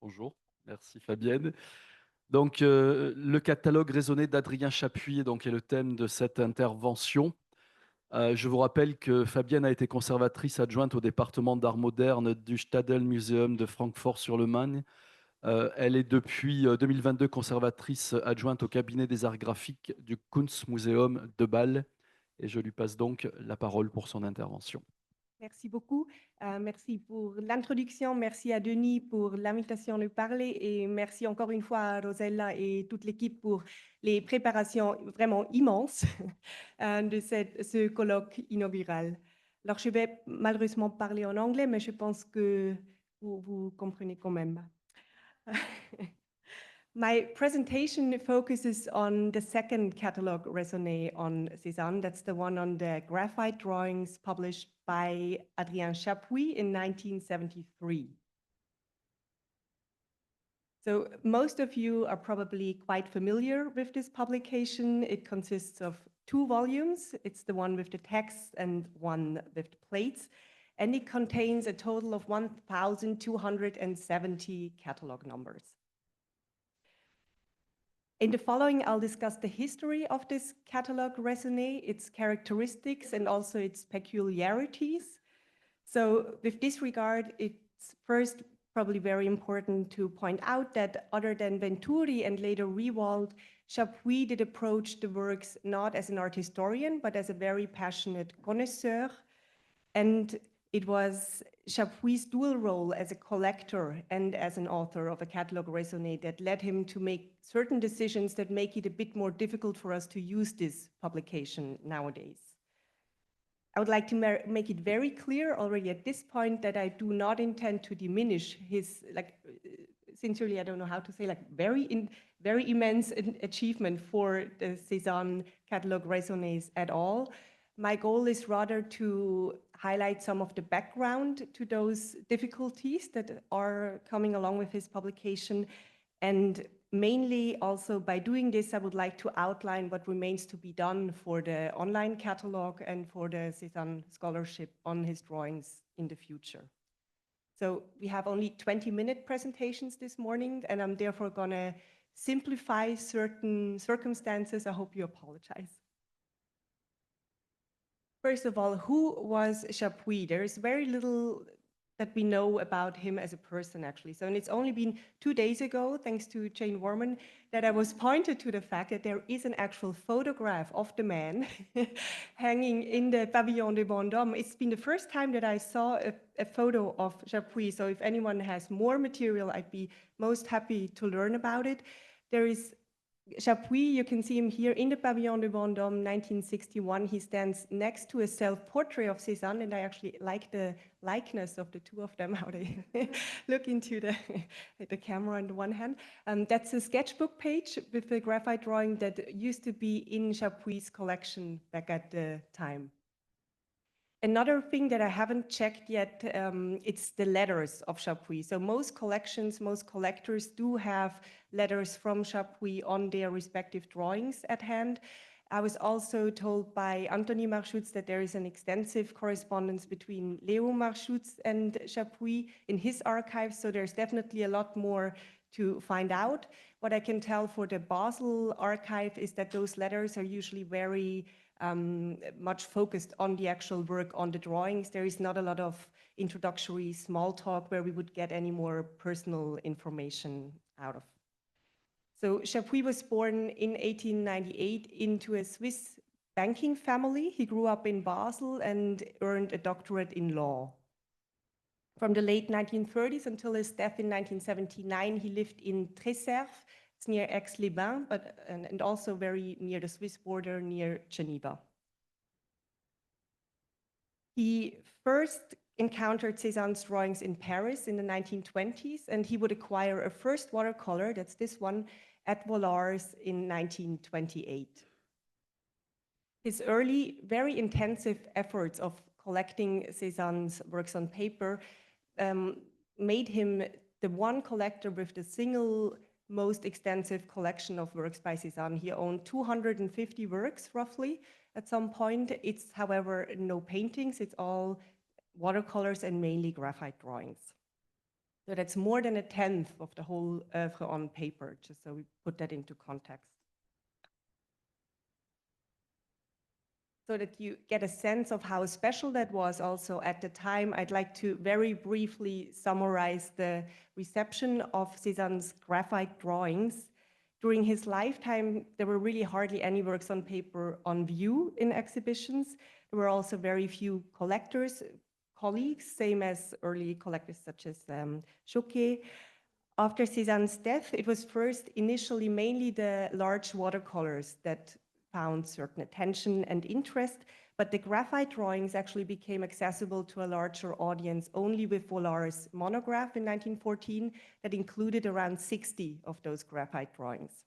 Bonjour, merci Fabienne. Donc, le catalogue raisonné d'Adrien Chappuis donc, est le thème de cette intervention. Je vous rappelle que Fabienne a été conservatrice adjointe au département d'art moderne du Stadtmuseum de Francfort-sur-le-Main. Elle est depuis 2022 conservatrice adjointe au cabinet des arts graphiques du Kunstmuseum de Bâle. Et je lui passe donc la parole pour son intervention. Merci beaucoup. Merci pour l'introduction. Merci à Denis pour l'invitation de parler et merci encore une fois à Rosella et toute l'équipe pour les préparations vraiment immenses de ce colloque inaugural. Alors, je vais malheureusement parler en anglais, mais je pense que vous comprenez quand même. My presentation focuses on the second catalogue raisonné on Cezanne. That's the one on the graphite drawings published by Adrien Chappuis in 1973. So most of you are probably quite familiar with this publication. It consists of 2 volumes. It's the one with the text and one with the plates. And it contains a total of 1,270 catalogue numbers. In the following, I'll discuss the history of this catalogue raisonné, its characteristics, and also its peculiarities. So with this regard, it's first probably very important to point out that other than Venturi and later Rewald, Chappuis did approach the works not as an art historian, but as a very passionate connoisseur. And it was Chappuis' dual role as a collector and as an author of a catalogue raisonné that led him to make certain decisions that make it a bit more difficult for us to use this publication nowadays. I would like to make it very clear already at this point that I do not intend to diminish his, sincerely, I don't know how to say, very immense achievement for the Cezanne catalogue raisonnés at all. My goal is rather to highlight some of the background to those difficulties that are coming along with his publication. And mainly also by doing this, I would like to outline what remains to be done for the online catalog and for the Cezanne scholarship on his drawings in the future. So we have only 20-minute presentations this morning, and I'm therefore gonna simplify certain circumstances. I hope you apologize. First of all, who was Chappuis? There is very little that we know about him as a person, actually. So, and it's only been 2 days ago, thanks to Jane Warman, that I was pointed to the fact that there is an actual photograph of the man hanging in the Pavillon de Vendôme. It's been the first time that I saw a photo of Chappuis. So if anyone has more material, I'd be most happy to learn about it. There is Chappuis, you can see him here in the Pavillon de Vendôme, 1961. He stands next to a self-portrait of Cezanne, and I actually like the likeness of the two of them, how they look into the camera on the one hand. That's a sketchbook page with a graphite drawing that used to be in Chappuis' collection back at the time. Another thing that I haven't checked yet, it's the letters of Chappuis. So most collections, most collectors do have letters from Chappuis on their respective drawings at hand. I was also told by Anthony Marchutz that there is an extensive correspondence between Leo Marchutz and Chappuis in his archives, so there's definitely a lot more to find out. What I can tell for the Basel archive is that those letters are usually very much focused on the actual work on the drawings. There is not a lot of introductory small talk where we would get any more personal information out of. So Chappuis was born in 1898 into a Swiss banking family. He grew up in Basel and earned a doctorate in law. From the late 1930s until his death in 1979, he lived in Tresserre. It's near Aix-les-Bains, and also very near the Swiss border, near Geneva. He first encountered Cezanne's drawings in Paris in the 1920s, and he would acquire a first watercolor, that's this one, at Vollars in 1928. His early, very intensive efforts of collecting Cezanne's works on paper made him the one collector with the single most extensive collection of works by Cezanne. He owned 250 works, roughly, at some point. It's, however, no paintings. It's all watercolors and mainly graphite drawings. So that's more than a tenth of the whole oeuvre on paper, just so we put that into context. So that you get a sense of how special that was also at the time, I'd like to very briefly summarize the reception of Cezanne's graphite drawings. During his lifetime, there were really hardly any works on paper on view in exhibitions. There were also very few collectors, colleagues, same as early collectors such as Chauquet. After Cezanne's death, it was first initially mainly the large watercolors that found certain attention and interest, but the graphite drawings actually became accessible to a larger audience only with Vollar's monograph in 1914 that included around 60 of those graphite drawings.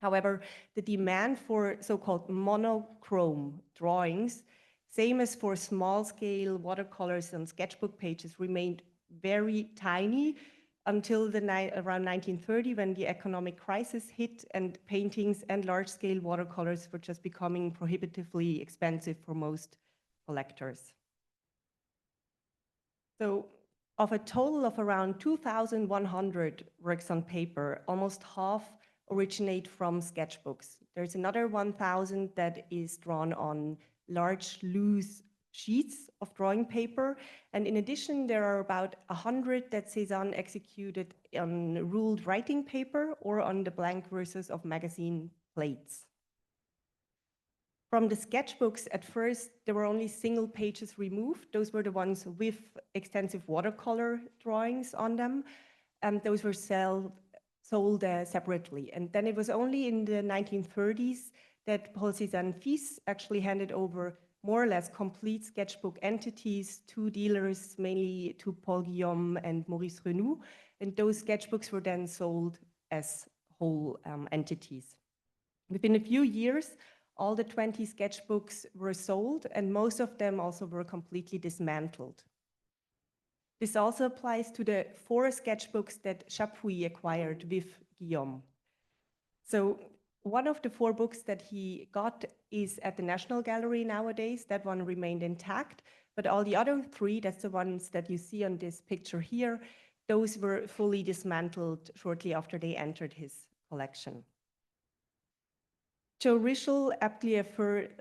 However, the demand for so-called monochrome drawings, same as for small-scale watercolors on sketchbook pages, remained very tiny until around 1930, when the economic crisis hit and paintings and large-scale watercolors were just becoming prohibitively expensive for most collectors. So of a total of around 2,100 works on paper, almost half originate from sketchbooks. There's another 1,000 that is drawn on large, loose sheets of drawing paper. And in addition, there are about 100 that Cezanne executed on ruled writing paper or on the blank verses of magazine plates. From the sketchbooks, at first, there were only single pages removed. Those were the ones with extensive watercolor drawings on them. Those were sold separately. And then it was only in the 1930s that Paul Cézanne Fils actually handed over more or less complete sketchbook entities to dealers, mainly to Paul Guillaume and Maurice Renoux. And those sketchbooks were then sold as whole entities. Within a few years, all the 20 sketchbooks were sold, and most of them also were completely dismantled. This also applies to the 4 sketchbooks that Chappuis acquired with Guillaume. So one of the 4 books that he got is at the National Gallery nowadays. That one remained intact, but all the other 3, that's the ones that you see on this picture here, those were fully dismantled shortly after they entered his collection. Joe Rischel aptly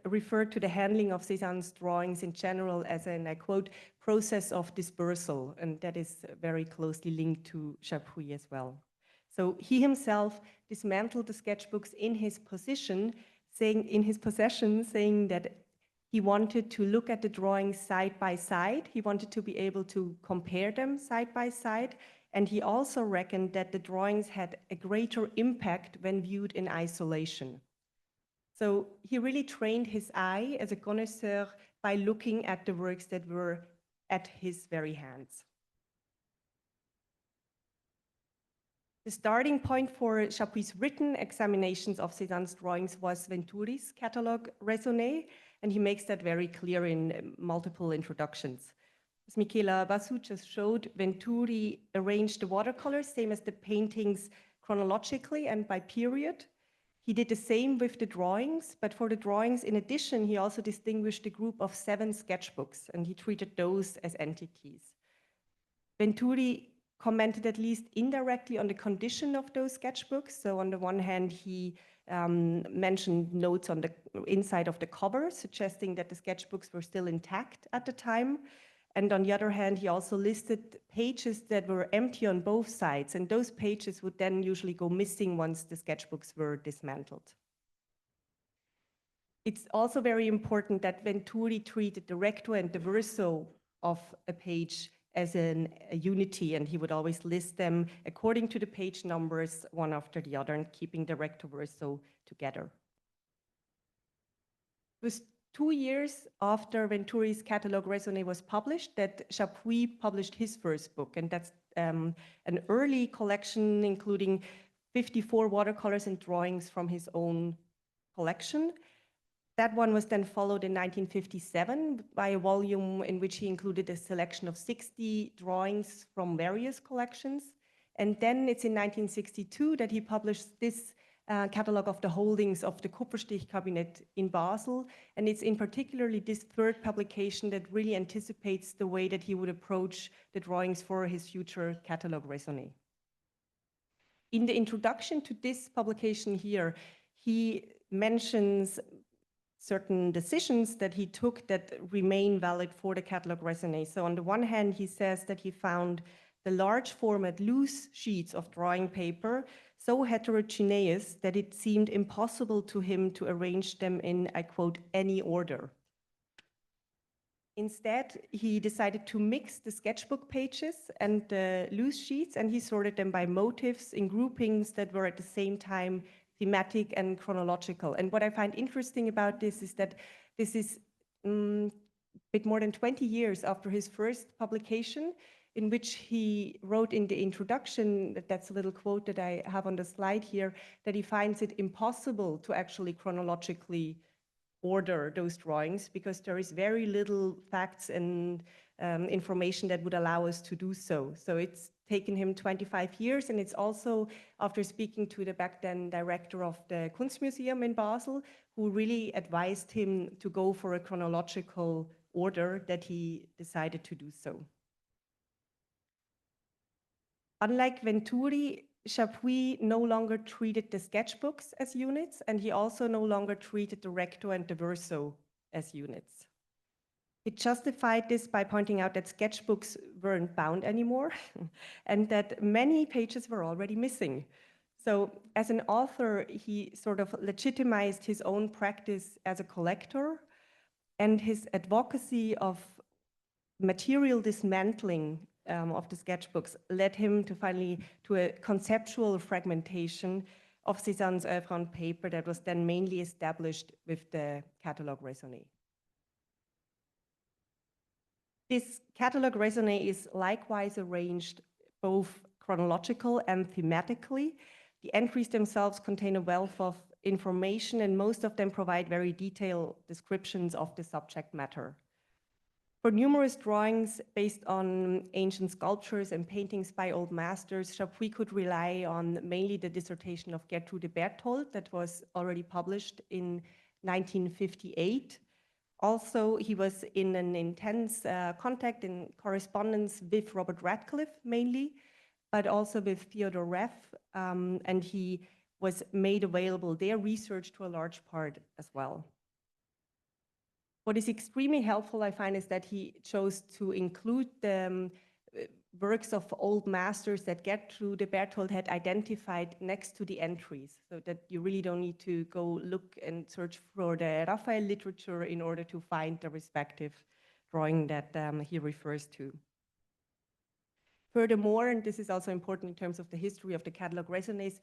referred to the handling of Cézanne's drawings in general as an, I quote, process of dispersal, and that is very closely linked to Chappuis as well. So he himself dismantled the sketchbooks in his possession, saying that he wanted to look at the drawings side by side. He wanted to be able to compare them side by side. And he also reckoned that the drawings had a greater impact when viewed in isolation. So he really trained his eye as a connoisseur by looking at the works that were at his very hands. The starting point for Chappuis' written examinations of Cézanne's drawings was Venturi's catalogue raisonne, and he makes that very clear in multiple introductions. As Michela Basu just showed, Venturi arranged the watercolors, same as the paintings, chronologically and by period. He did the same with the drawings, but for the drawings, in addition, he also distinguished a group of 7 sketchbooks, and he treated those as entities. Venturi commented at least indirectly on the condition of those sketchbooks. So on the one hand, he mentioned notes on the inside of the cover, suggesting that the sketchbooks were still intact at the time. And on the other hand, he also listed pages that were empty on both sides, and those pages would then usually go missing once the sketchbooks were dismantled. It's also very important that Venturi treated the recto and the verso of a page as a unity, and he would always list them according to the page numbers, one after the other, and keeping the recto verso together. It was 2 years after Venturi's catalogue raisonne was published that Chappuis published his first book, and that's an early collection including 54 watercolors and drawings from his own collection. That one was then followed in 1957 by a volume in which he included a selection of 60 drawings from various collections. And then it's in 1962 that he published this catalogue of the holdings of the Kupferstich cabinet in Basel. And it's in particularly this third publication that really anticipates the way that he would approach the drawings for his future catalogue raisonne. In the introduction to this publication here, he mentions certain decisions that he took that remain valid for the catalogue raisonne. So on the one hand, he says that he found the large format loose sheets of drawing paper so heterogeneous that it seemed impossible to him to arrange them in, I quote, any order. Instead, he decided to mix the sketchbook pages and the loose sheets, and he sorted them by motifs in groupings that were at the same time thematic and chronological. And what I find interesting about this is that this is a bit more than 20 years after his first publication, in which he wrote in the introduction, that's a little quote that I have on the slide here, that he finds it impossible to actually chronologically order those drawings because there is very little facts and information that would allow us to do so. So it's taken him 25 years, and it's also after speaking to the back then director of the Kunstmuseum in Basel, who really advised him to go for a chronological order, that he decided to do so. Unlike Venturi, Chappuis no longer treated the sketchbooks as units, and he also no longer treated the recto and the verso as units. He justified this by pointing out that sketchbooks weren't bound anymore and that many pages were already missing. So as an author, he sort of legitimized his own practice as a collector, and his advocacy of material dismantling of the sketchbooks led him to finally to a conceptual fragmentation of Cezanne's oeuvre on paper that was then mainly established with the catalogue raisonne. This catalogue raisonne is likewise arranged both chronological and thematically. The entries themselves contain a wealth of information, and most of them provide very detailed descriptions of the subject matter. For numerous drawings based on ancient sculptures and paintings by old masters, Chappuis could rely on mainly the dissertation of Gertrude Berthold that was already published in 1958. Also, he was in an intense contact and correspondence with Robert Radcliffe mainly, but also with Theodore Reff, and he was made available their research to a large part as well. What is extremely helpful, I find, is that he chose to include the works of old masters that Gertrude Berthold had identified next to the entries, so that you really don't need to go look and search for the Raphael literature in order to find the respective drawing that he refers to. Furthermore, and this is also important in terms of the history of the catalogue raisonnes,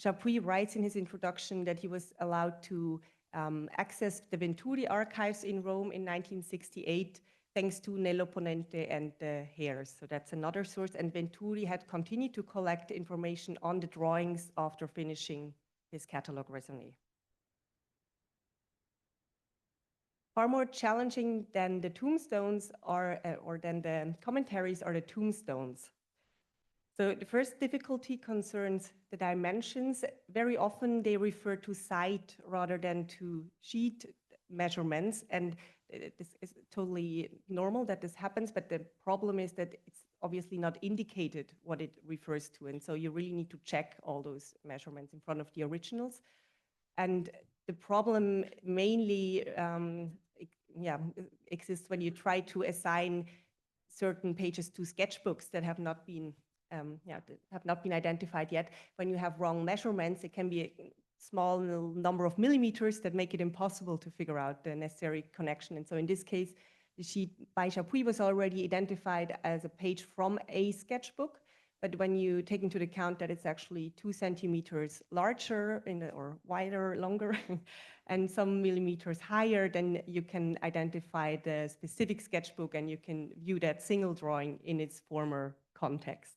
Chappuis writes in his introduction that he was allowed to access the Venturi archives in Rome in 1968, thanks to Nello Ponente and the Hares. So that's another source. And Venturi had continued to collect information on the drawings after finishing his catalogue raisonne. Far more challenging than the tombstones are, or than the commentaries, are the tombstones. So the first difficulty concerns the dimensions. Very often they refer to site rather than to sheet measurements, and this is totally normal that this happens, but the problem is that it's obviously not indicated what it refers to, and so you really need to check all those measurements in front of the originals. And the problem mainly exists when you try to assign certain pages to sketchbooks that have not been identified yet. When you have wrong measurements, it can be a small number of millimeters that make it impossible to figure out the necessary connection. And so in this case, the sheet by Chappuis was already identified as a page from a sketchbook, but when you take into account that it's actually 2 centimeters larger or wider, longer, and some millimeters higher, then you can identify the specific sketchbook and you can view that single drawing in its former context.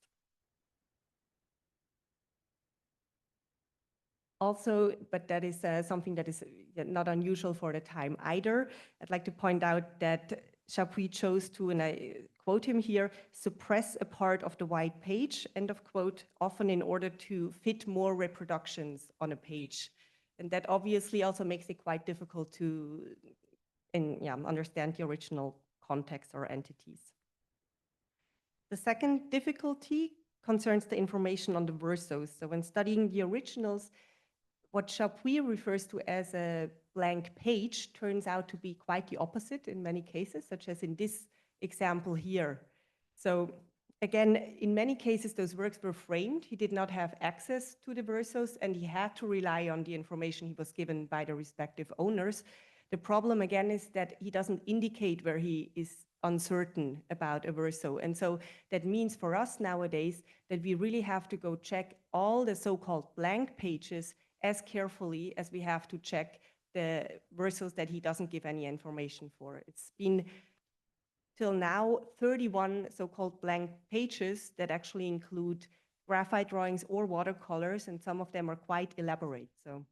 Also, but that is something that is not unusual for the time either. I'd like to point out that Chappuis chose to, and I quote him here, suppress a part of the white page, end of quote, often in order to fit more reproductions on a page. And that obviously also makes it quite difficult to understand the original context or entities. The second difficulty concerns the information on the versos. So when studying the originals, what Chappuis refers to as a blank page turns out to be quite the opposite in many cases, such as in this example here. So again, in many cases, those works were framed. He did not have access to the versos, and he had to rely on the information he was given by the respective owners. The problem, again, is that he doesn't indicate where he is uncertain about a verso. And so that means for us nowadays that we really have to go check all the so-called blank pages as carefully as we have to check the versos that he doesn't give any information for. It's been till now 31 so-called blank pages that actually include graphite drawings or watercolors, and some of them are quite elaborate. So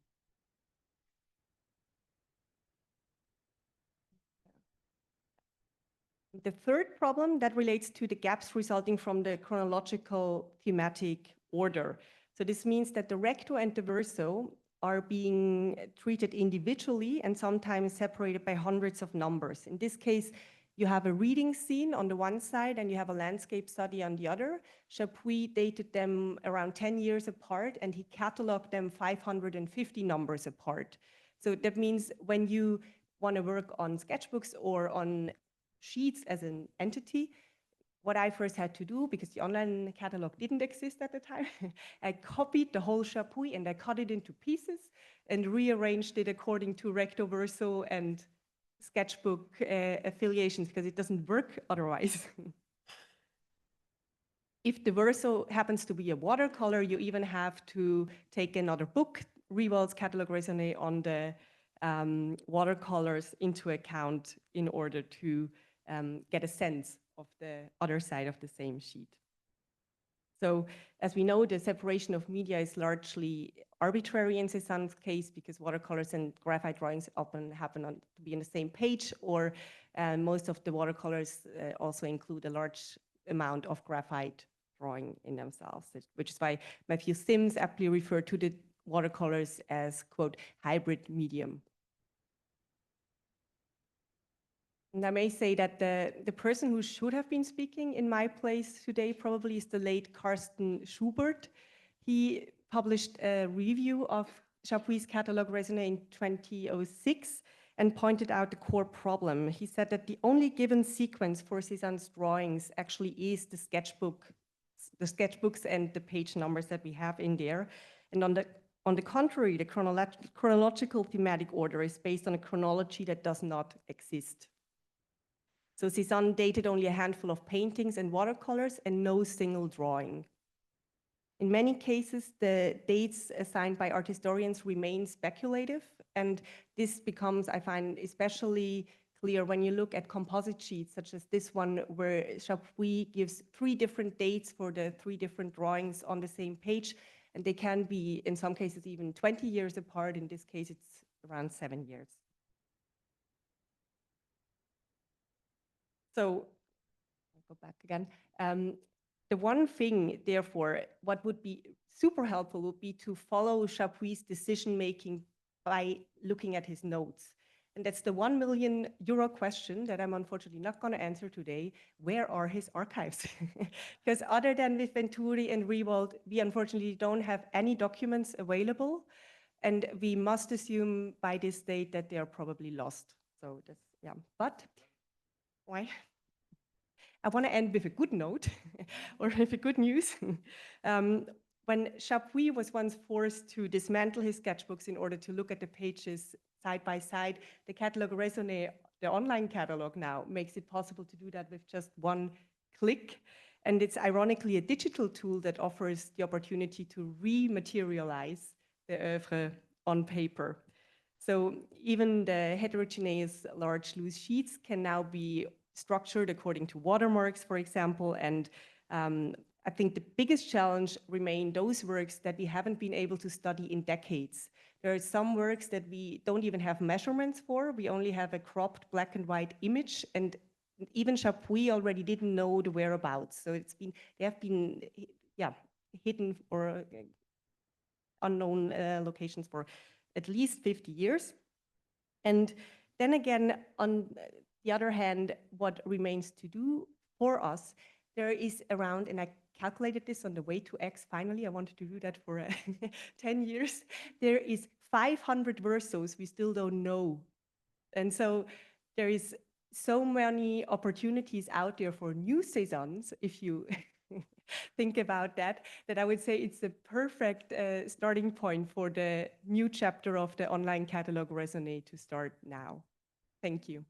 the third problem that relates to the gaps resulting from the chronological thematic order. So this means that the recto and the verso are being treated individually and sometimes separated by hundreds of numbers. In this case, you have a reading scene on the one side and you have a landscape study on the other. Chappuis dated them around 10 years apart, and he cataloged them 550 numbers apart. So that means when you want to work on sketchbooks or on sheets as an entity, what I first had to do, because the online catalog didn't exist at the time, I copied the whole Chappuis and I cut it into pieces and rearranged it according to recto verso and sketchbook affiliations, because it doesn't work otherwise. If the verso happens to be a watercolor, you even have to take another book, Riewald's Catalogue raisonne on the watercolors into account in order to get a sense of the other side of the same sheet. So as we know, the separation of media is largely arbitrary in Cezanne's case, because watercolors and graphite drawings often happen to be on the same page, or most of the watercolors also include a large amount of graphite drawing in themselves, which is why Matthew Sims aptly referred to the watercolors as, quote, hybrid medium. And I may say that the person who should have been speaking in my place today probably is the late Carsten Schubert. He published a review of Chappuis' Catalogue raisonne in 2006 and pointed out the core problem. He said that the only given sequence for Cezanne's drawings actually is the sketchbooks and the page numbers that we have in there. And on the contrary, the chronological thematic order is based on a chronology that does not exist. So Cezanne dated only a handful of paintings and watercolors and no single drawing. In many cases, the dates assigned by art historians remain speculative, and this becomes, I find, especially clear when you look at composite sheets, such as this one, where Chappuis gives 3 different dates for the 3 different drawings on the same page, and they can be, in some cases, even 20 years apart. In this case, it's around 7 years. So I'll go back again. The one thing, therefore, what would be super helpful would be to follow Chappuis' decision-making by looking at his notes. And that's the €1 million question that I'm unfortunately not going to answer today. Where are his archives? Because other than with Venturi and Riewald, we unfortunately don't have any documents available. And we must assume by this date that they are probably lost. So that's, yeah, but why? I want to end with a good note or with a good news. When Chappuis was once forced to dismantle his sketchbooks in order to look at the pages side by side, the Catalogue raisonne, the online catalog now, makes it possible to do that with just one click. And it's ironically a digital tool that offers the opportunity to rematerialize the oeuvre on paper. So even the heterogeneous large loose sheets can now be structured according to watermarks, for example, and I think the biggest challenge remain those works that we haven't been able to study in decades. There are some works that we don't even have measurements for. We only have a cropped black and white image, and even Chappuis already didn't know the whereabouts. So they have been, yeah, hidden or unknown locations for at least 50 years. And then again, on the other hand, what remains to do for us, there is around, and I calculated this on the way to X, finally, I wanted to do that for 10 years, there is 500 versos we still don't know. And so there is so many opportunities out there for new Cezannes, if you think about that, that I would say it's the perfect starting point for the new chapter of the online catalog raisonne to start now. Thank you.